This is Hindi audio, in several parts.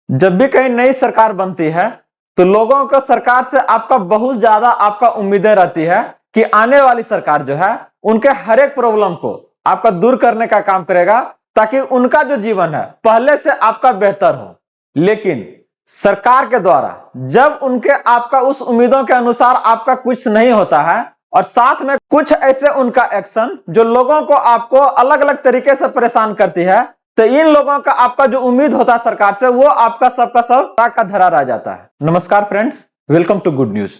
जब भी कहीं नई सरकार बनती है तो लोगों को सरकार से आपका बहुत ज्यादा आपका उम्मीदें रहती है कि आने वाली सरकार जो है उनके हर एक प्रॉब्लम को आपका दूर करने का काम करेगा ताकि उनका जो जीवन है पहले से आपका बेहतर हो। लेकिन सरकार के द्वारा जब उनके आपका उस उम्मीदों के अनुसार आपका कुछ नहीं होता है और साथ में कुछ ऐसे उनका एक्शन जो लोगों को आपको अलग अलग तरीके से परेशान करती है, तो इन लोगों का आपका जो उम्मीद होता है सरकार से वो आपका सबका सब का धरा रह जाता है। नमस्कार friends, welcome to good news.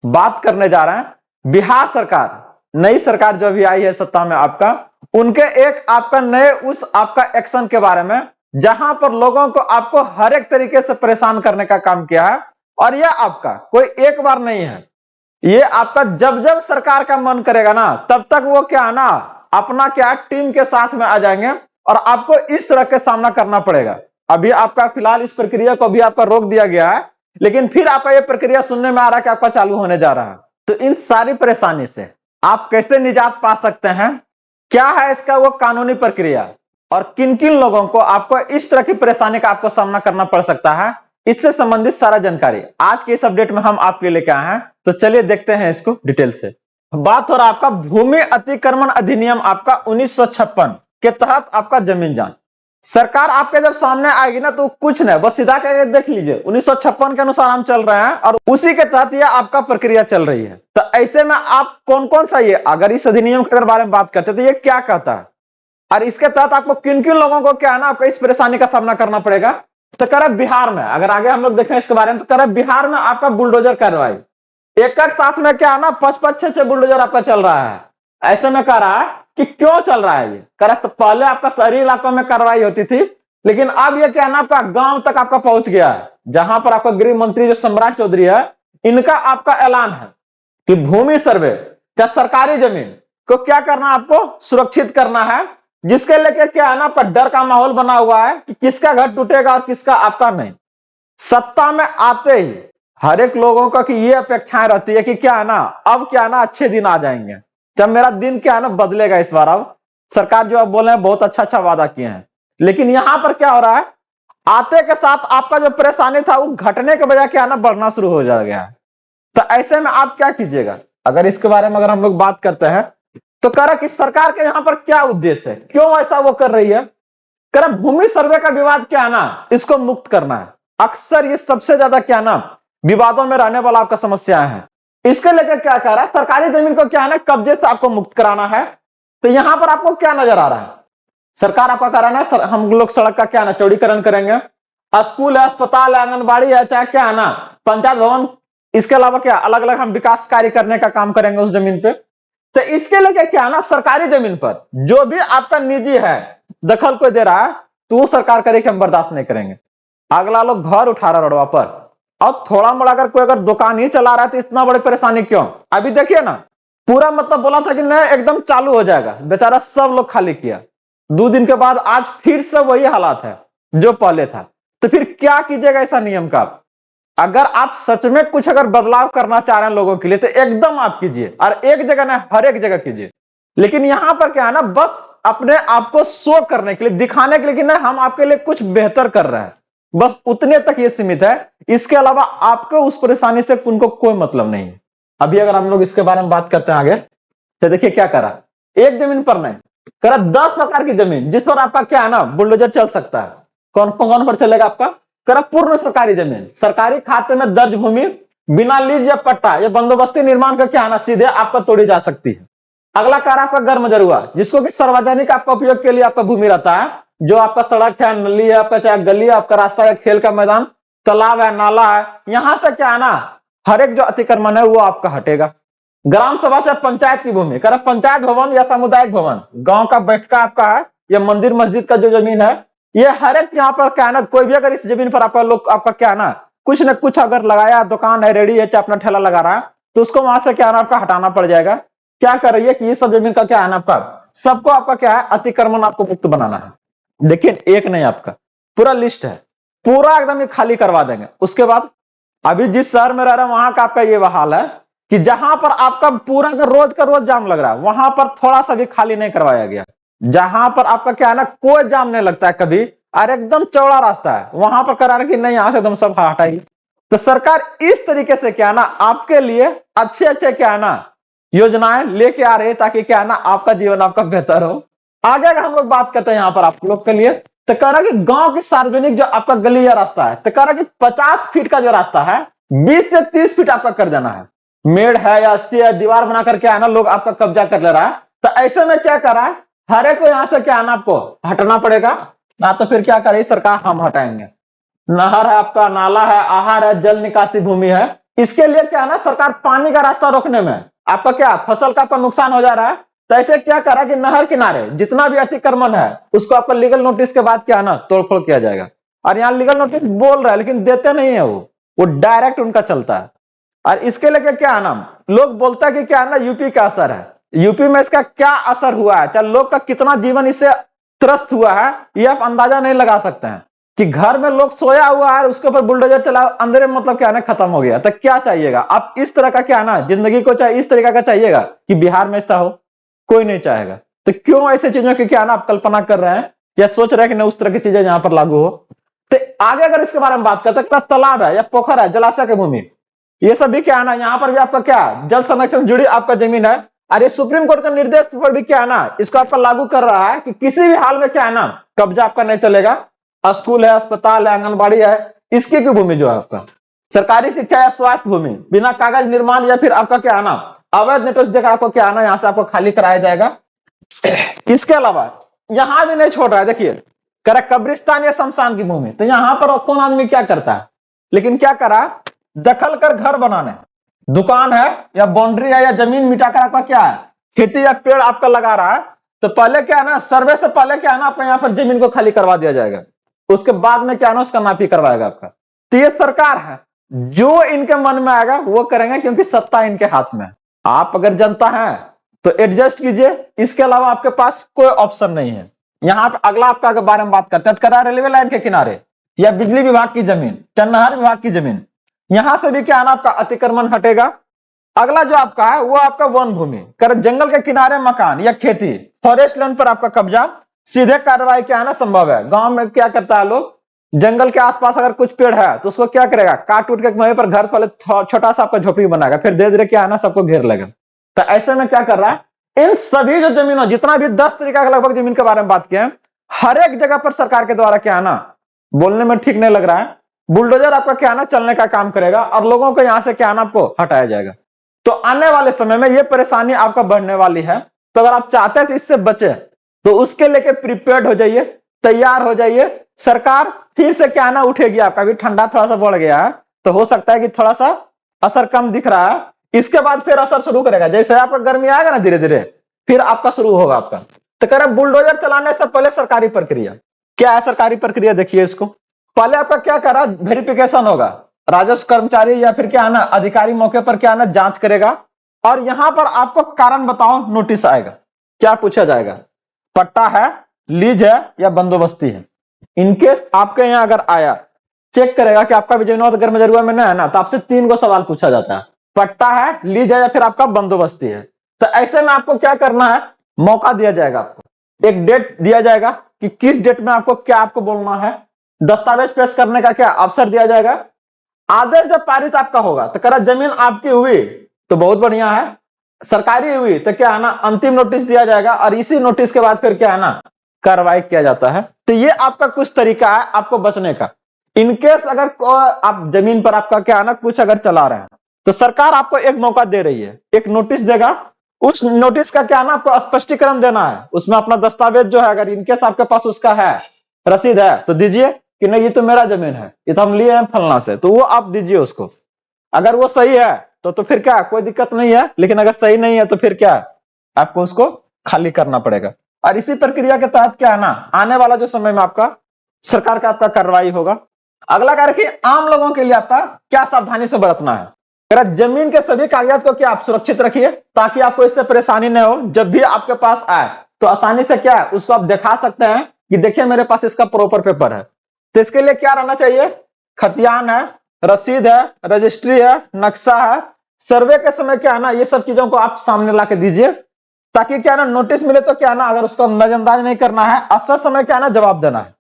बात करने जा रहे हैं बिहार सरकार, नई सरकार जो भी आई है सत्ता में आपका, उनके एक आपका नए उस आपका एक्शन के बारे में जहां पर लोगों को आपको हर एक तरीके से परेशान करने का काम किया है। और यह आपका कोई एक बार नहीं है, ये आपका जब जब सरकार का मन करेगा ना तब तक वो क्या ना अपना क्या टीम के साथ में आ जाएंगे और आपको इस तरह के सामना करना पड़ेगा। अभी आपका फिलहाल इस प्रक्रिया को अभी आपका रोक दिया गया है, लेकिन फिर आपका ये प्रक्रिया सुनने में आ रहा है कि आपका चालू होने जा रहा है। तो इन सारी परेशानी से आप कैसे निजात पा सकते हैं, क्या है इसका वो कानूनी प्रक्रिया और किन किन लोगों को आपको इस तरह की परेशानी का आपको सामना करना पड़ सकता है, इससे संबंधित सारा जानकारी आज के इस अपडेट में हम आपके लिए लेकर आए हैं। तो चलिए देखते हैं इसको डिटेल से। बात हो रहा आपका भूमि अतिक्रमण अधिनियम आपका 1956 के तहत आपका जमीन जांच। सरकार आपके जब सामने आएगी ना तो कुछ नहीं, बस सीधा करके देख लीजिए 1956 के अनुसार हम चल रहे हैं और उसी के तहत यह आपका प्रक्रिया चल रही है। तो ऐसे में आप कौन कौन सा ये अगर इस अधिनियम के बारे में बात करते हैं तो ये क्या कहता है और इसके तहत आपको किन किन लोगों को क्या है ना आपको इस परेशानी का सामना करना पड़ेगा। तो करे बिहार में, अगर आगे हम लोग देखें इसके बारे में, तो करे बिहार में आपका बुलडोजर कार्रवाई एक साथ में क्या है ना 5-5, 6-6 बुलडोजर आपका चल रहा है। ऐसे में कह रहा है कि क्यों चल रहा है ये, कह तो पहले आपका शहरी इलाकों में कार्रवाई होती थी, लेकिन अब ये क्या है ना आपका गांव तक आपका पहुंच गया है, जहां पर आपका गृह मंत्री जो सम्राट चौधरी है, इनका आपका ऐलान है कि भूमि सर्वे या सरकारी जमीन को क्या करना, आपको सुरक्षित करना है, जिसके लेके क्या है ना आपका डर का माहौल बना हुआ है कि किसका घर टूटेगा और किसका आपका नहीं। सत्ता में आते ही हर एक लोगों का कि ये अपेक्षाएं रहती है कि क्या है ना अब क्या है ना अच्छे दिन आ जाएंगे, जब मेरा दिन क्या है ना बदलेगा। इस बार अब सरकार जो अब बोल रहे हैं बहुत अच्छा वादा किए हैं, लेकिन यहां पर क्या हो रहा है, आते के साथ आपका जो परेशानी था वो घटने के बजाय क्या है ना बढ़ना शुरू हो जा गया है। तो ऐसे में आप क्या कीजिएगा, अगर इसके बारे में अगर हम लोग बात करते हैं तो कह रहा कि सरकार के यहां पर क्या उद्देश्य है, क्यों ऐसा वो कर रही है। कह रहा भूमि सर्वे का विवाद क्या है ना इसको मुक्त करना है। अक्सर ये सबसे ज्यादा क्या ना विवादों में रहने वाला आपका समस्याएं हैं। इसके लेकर क्या कह रहा है, सरकारी जमीन को क्या है ना कब्जे से आपको मुक्त कराना है। तो यहां पर आपको क्या नजर आ रहा है, सरकार आपका कह रहा है हम लोग सड़क का क्या ना चौड़ीकरण करेंगे, स्कूल है, अस्पताल है, आंगनबाड़ी है, चाहे क्या है ना पंचायत भवन, इसके अलावा क्या अलग अलग हम विकास कार्य करने का काम करेंगे उस जमीन पे। तो इसके लिए क्या है ना सरकारी जमीन पर जो भी आपका निजी है दखल कोई दे रहा है तो वो सरकार करे कि हम बर्दाश्त नहीं करेंगे। अगला लोग घर उठा रहा रोडवा पर, अब थोड़ा मोड़ा अगर कोई अगर दुकान ही चला रहा है तो इतना बड़ी परेशानी क्यों। अभी देखिए ना पूरा मतलब बोला था कि नहीं एकदम चालू हो जाएगा, बेचारा सब लोग खाली किया, 2 दिन के बाद आज फिर से वही हालात है जो पहले था। तो फिर क्या कीजिएगा ऐसा नियम का, अगर आप सच में कुछ अगर बदलाव करना चाह रहे हैं लोगों के लिए तो एकदम आप कीजिए और एक जगह ना हर एक जगह कीजिए। लेकिन यहां पर क्या है ना बस अपने आप को शो करने के लिए, दिखाने के लिए कि ना हम आपके लिए कुछ बेहतर कर रहे हैं, बस उतने तक ये सीमित है। इसके अलावा आपको उस परेशानी से उनको कोई मतलब नहीं है। अभी अगर हम लोग इसके बारे में बात करते हैं आगे तो देखिए क्या करा, एक जमीन पर नहीं करा 10 प्रकार की जमीन जिस पर आपका क्या है ना बुलडोजर चल सकता है। कौन कौन पर चलेगा आपका, करा पूर्ण सरकारी जमीन, सरकारी खाते में दर्ज भूमि बिना लीज या पट्टा या बंदोबस्ती निर्माण का क्या है ना सीधे आपका तोड़ी जा सकती है। अगला कार्य आपका गर्म जरुआ, जिसको कि सार्वजनिक आपका उपयोग के लिए आपका भूमि रहता है, जो आपका सड़क है, नली है, आपका चाहे गली है, आपका रास्ता है, खेल का मैदान, तालाब है, नाला है, यहां से क्या है ना हर एक जो अतिक्रमण है वो आपका हटेगा। ग्राम सभा चाहे पंचायत की भूमि, कर पंचायत भवन या सामुदायिक भवन, गांव का बैठका आपका है या मंदिर मस्जिद का जो जमीन है, ये हर एक यहाँ पर क्या है ना कोई भी अगर इस जमीन पर आपका लोग आपका क्या है ना कुछ अगर लगाया, दुकान है, रेडी है, चाहे अपना ठेला लगा रहा है, तो उसको वहां से क्या है ना आपका हटाना पड़ जाएगा। क्या कर रही है कि ये सब जमीन का क्या है ना आपका सबको आपका क्या है अतिक्रमण आपको मुक्त बनाना है। लेकिन एक नहीं, आपका पूरा लिस्ट है, पूरा एकदम ये खाली करवा देंगे। उसके बाद अभी जिस शहर में रह रहे हैं वहां का आपका ये हाल है कि जहां पर आपका पूरा का रोज जाम लग रहा है, वहां पर थोड़ा सा भी खाली नहीं करवाया गया। जहां पर आपका क्या है ना कोई जाम नहीं लगता है कभी, और एकदम चौड़ा रास्ता है, वहां पर करा रहे कि नहीं यहां से एकदम सब हटाइए। तो सरकार इस तरीके से क्या ना आपके लिए अच्छे अच्छे क्या ना योजनाएं लेके आ रही है, ताकि क्या ना आपका जीवन आपका बेहतर हो। आगे अगर हम लोग बात करते हैं यहाँ पर आप लोग के लिए, तो कह रहा कि गांव की सार्वजनिक जो आपका गली या रास्ता है, तो कह रहा कि 50 फीट का जो रास्ता है 20 से 30 फीट आपका कर देना है। मेड़ है या अस्सी है, दीवार बना करके आना लोग आपका कब्जा कर ले रहा है। तो ऐसे में क्या कर रहा है, हर एक को यहां से क्या आना आपको हटना पड़ेगा, ना तो फिर क्या करेगी सरकार, हम हटाएंगे। नहर है आपका, नाला है, आहार है, जल निकासी भूमि है, इसके लिए क्या है ना सरकार पानी का रास्ता रोकने में आपका क्या फसल का आपका नुकसान हो जा रहा है, तो ऐसे क्या करा कि नहर किनारे जितना भी अतिक्रमण है उसको आपका लीगल नोटिस के बाद क्या है ना तोड़फोड़ किया जाएगा। और यहाँ लीगल नोटिस बोल रहा है लेकिन देते नहीं है, वो डायरेक्ट उनका चलता है। और इसके लिए क्या है ना लोग बोलता है कि क्या है ना यूपी का असर है, यूपी में इसका क्या असर हुआ है, चाहे लोग का कितना जीवन इससे त्रस्त हुआ है ये आप अंदाजा नहीं लगा सकते हैं। कि घर में लोग सोया हुआ है उसके ऊपर बुलडोजर चला, अंदर में मतलब क्या है ना खत्म हो गया, तो क्या चाहिएगा आप इस तरह का क्या है ना जिंदगी को चाहे इस तरीका का चाहिएगा कि बिहार में ऐसा हो, कोई नहीं चाहेगा। तो क्यों ऐसे चीजों की क्या है ना आप कल्पना कर रहे हैं या सोच रहे हैं कि नहीं उस तरह की चीजें यहाँ पर लागू हो। तो आगे अगर इसके बारे में बात करते हैं, तालाब है या पोखर है, जलाशय की भूमि, ये सब भी क्या है ना यहाँ पर भी आपका क्या जल संरक्षण जुड़ी आपका जमीन है। और ये सुप्रीम कोर्ट का निर्देश पर भी क्या है ना इसको आपका लागू कर रहा है कि किसी भी हाल में क्या है ना कब्जा आपका नहीं चलेगा। स्कूल है, अस्पताल है, आंगनबाड़ी है, इसकी की भूमि जो है आपका सरकारी शिक्षा या स्वास्थ्य भूमि बिना कागज निर्माण या फिर आपका क्या है ना अवैध नोटिस देकर आपको क्या है ना यहाँ से आपको खाली कराया जाएगा। इसके अलावा यहां भी नहीं छोड़ रहा है, देखिए कह रहा कब्रिस्तान या शमशान की भूमि, तो यहां पर कौन आदमी क्या करता है, लेकिन क्या करा दखल कर घर बनाने, दुकान है या बाउंड्री है या जमीन मिटाकर आपका क्या है खेती या पेड़ आपका लगा रहा है, तो पहले क्या है ना सर्वे से पहले क्या है ना आपका यहाँ पर जमीन को खाली करवा दिया जाएगा, उसके बाद में क्या है ना उसका नापी करवाएगा आपका। तो ये सरकार है, जो इनके मन में आएगा वो करेंगे क्योंकि सत्ता इनके हाथ में है। आप अगर जनता है तो एडजस्ट कीजिए, इसके अलावा आपके पास कोई ऑप्शन नहीं है। यहाँ पे अगला आपका अगर बारे में बात करते हैं, करा रेलवे लाइन के किनारे या बिजली विभाग की जमीन, नहर विभाग की जमीन, यहां से भी क्या है ना आपका अतिक्रमण हटेगा। अगला जो आपका है वो आपका वन भूमि, कर जंगल के किनारे मकान या खेती, फॉरेस्ट लैंड पर आपका कब्जा, सीधे कार्रवाई क्या है ना संभव है। गांव में क्या करता है लोग, जंगल के आसपास अगर कुछ पेड़ है तो उसको क्या करेगा काट उठ के वहीं पर घर पहले छोटा सा आपका झोपड़ी बनाएगा, फिर धीरे धीरे क्या है ना सबको घेर लेगा। तो ऐसे में क्या कर रहा है इन सभी जो जमीनों जितना भी 10 तरीका का लगभग जमीन के बारे में बात किया, हर एक जगह पर सरकार के द्वारा क्या है ना बोलने में ठीक नहीं लग रहा है, बुलडोजर आपका क्या है ना चलने का काम करेगा और लोगों को यहां से क्या है ना आपको हटाया जाएगा। तो आने वाले समय में ये परेशानी आपका बढ़ने वाली है। तो अगर आप चाहते हैं इससे बचे तो उसके लेके प्रिपेयर्ड हो जाइए, तैयार हो जाइए। सरकार फिर से क्या ना उठेगी आपका, भी ठंडा थोड़ा सा बढ़ गया है तो हो सकता है कि थोड़ा सा असर कम दिख रहा है, इसके बाद फिर असर शुरू करेगा। जैसे आपका गर्मी आएगा ना धीरे धीरे फिर आपका शुरू होगा आपका। तो कह रहे बुलडोजर चलाने से पहले सरकारी प्रक्रिया क्या है, सरकारी प्रक्रिया देखिए इसको। पहले आपका क्या करा वेरिफिकेशन होगा, राजस्व कर्मचारी या फिर क्या है ना अधिकारी मौके पर क्या है ना जांच करेगा और यहां पर आपको कारण बताओ नोटिस आएगा। क्या पूछा जाएगा, पट्टा है, लीज है या बंदोबस्ती है। इनकेस आपके यहाँ अगर आया चेक करेगा कि आपका भी जमीन अगर मजरूआ में ना है ना, तो आपसे 3 गो सवाल पूछा जाता है, पट्टा है, लीज है या फिर आपका बंदोबस्ती है। तो ऐसे में आपको क्या करना है, मौका दिया जाएगा, आपको एक डेट दिया जाएगा कि किस डेट में आपको क्या आपको बोलना है, दस्तावेज पेश करने का क्या अवसर दिया जाएगा। आदेश जब पारित आपका होगा तो करा जमीन आपकी हुई तो बहुत बढ़िया है, सरकारी हुई तो क्या है ना अंतिम नोटिस दिया जाएगा और इसी नोटिस के बाद फिर क्या है ना कार्रवाई किया जाता है। तो ये आपका कुछ तरीका है आपको बचने का। इनकेस अगर आप जमीन पर आपका क्या है ना कुछ अगर चला रहे हैं तो सरकार आपको एक मौका दे रही है, एक नोटिस देगा, उस नोटिस का क्या है ना आपको स्पष्टीकरण देना है, उसमें अपना दस्तावेज जो है अगर इनकेस आपके पास उसका है रसीद है तो दीजिए कि नहीं ये तो मेरा जमीन है, ये तो हम लिए हैं फलना से, तो वो आप दीजिए उसको। अगर वो सही है तो फिर क्या कोई दिक्कत नहीं है, लेकिन अगर सही नहीं है तो फिर क्या आपको उसको खाली करना पड़ेगा। और इसी प्रक्रिया के तहत क्या है ना आने वाला जो समय में आपका सरकार का आपका कार्रवाई होगा। अगला कार्य कि आम लोगों के लिए आपका क्या सावधानी से बरतना है। जमीन के सभी कागजात को क्या आप सुरक्षित रखिए ताकि आपको इससे परेशानी न हो, जब भी आपके पास आए तो आसानी से क्या है उसको आप दिखा सकते हैं कि देखिए मेरे पास इसका प्रॉपर पेपर है। तो इसके लिए क्या रहना चाहिए, खतियान है, रसीद है, रजिस्ट्री है, नक्शा है। सर्वे के समय क्या है ना ये सब चीजों को आप सामने ला के दीजिए ताकि क्या ना नोटिस मिले तो क्या ना अगर उसको नजरअंदाज नहीं करना है, असर समय क्या ना जवाब देना है।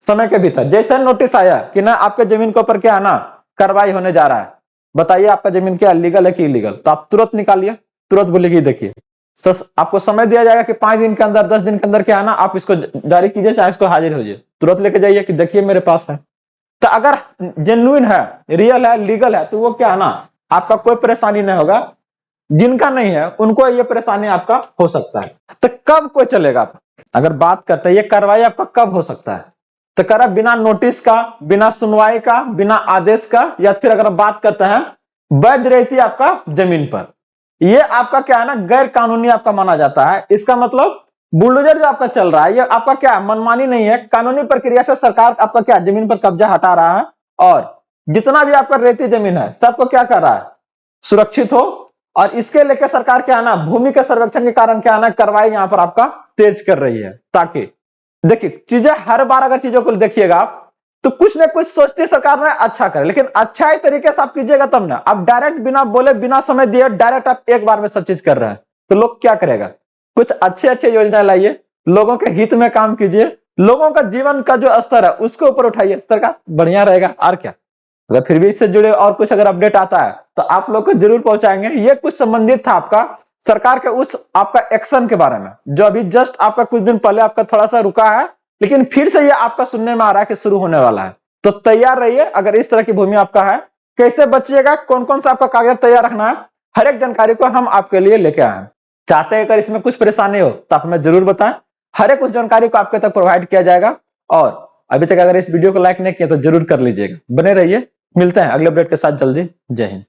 समय के भीतर जैसे नोटिस आया कि ना आपके जमीन के ऊपर क्या है ना कार्रवाई होने जा रहा है, बताइए आपका जमीन क्या लीगल है कि इलीगल, तो आप तुरंत निकालिए, तुरंत बोलिए देखिए आपको समय दिया जाएगा कि 5 दिन के अंदर 10 दिन के अंदर क्या है ना आप इसको जारी कीजिए, चाहे इसको हाजिर हो जाइए, तुरंत लेके जाइए कि देखिए मेरे पास है। तो अगर जेन्युइन है, रियल है, लीगल है, तो वो क्या है ना आपका कोई परेशानी नहीं होगा। जिनका नहीं है उनको ये परेशानी आपका हो सकता है। तो कब कोई चलेगा, अगर बात करते हैं ये कार्रवाई आपका कब हो सकता है, तो करा बिना नोटिस का, बिना सुनवाई का, बिना आदेश का, या फिर अगर बात करते हैं वैध रहती आपका जमीन पर, ये आपका क्या है ना गैर कानूनी आपका माना जाता है। इसका मतलब बुलडोजर जो आपका चल रहा है ये आपका क्या मनमानी नहीं है, कानूनी प्रक्रिया से सरकार आपका क्या जमीन पर कब्जा हटा रहा है, और जितना भी आपका रेती जमीन है सबको क्या कर रहा है सुरक्षित हो। और इसके लेकर सरकार क्या है ना भूमि के सर्वेक्षण के कारण क्या है ना कार्रवाई यहां पर आपका तेज कर रही है। ताकि देखिए चीजें हर बार अगर चीजों को देखिएगा आप तो कुछ ना कुछ सोचती सरकार ने अच्छा करे, लेकिन अच्छा ही तरीके से आप कीजिएगा तब ना। आप डायरेक्ट बिना बोले बिना समय दिए डायरेक्ट आप एक बार में सब चीज कर रहे हैं तो लोग क्या करेगा। कुछ अच्छे अच्छे योजना लाइए, लोगों के हित में काम कीजिए, लोगों का जीवन का जो स्तर है उसके ऊपर उठाइए, सरकार बढ़िया रहेगा। और क्या, अगर फिर भी इससे जुड़े और कुछ अगर अपडेट आता है तो आप लोग को जरूर पहुंचाएंगे। ये कुछ संबंधित था आपका सरकार के उस आपका एक्शन के बारे में जो अभी जस्ट आपका कुछ दिन पहले आपका थोड़ा सा रुका है, लेकिन फिर से ये आपका सुनने में आ रहा है कि शुरू होने वाला है। तो तैयार रहिए। अगर इस तरह की भूमि आपका है, कैसे बचिएगा, कौन कौन सा आपका कागज तैयार रखना है, हर एक जानकारी को हम आपके लिए लेके आए हैं। चाहते हैं अगर इसमें कुछ परेशानी हो तो आप हमें जरूर बताएं, हर एक उस जानकारी को आपके तक प्रोवाइड किया जाएगा। और अभी तक अगर इस वीडियो को लाइक नहीं किया तो जरूर कर लीजिएगा। बने रहिए, मिलते हैं अगले अपडेट के साथ जल्दी। जय हिंद।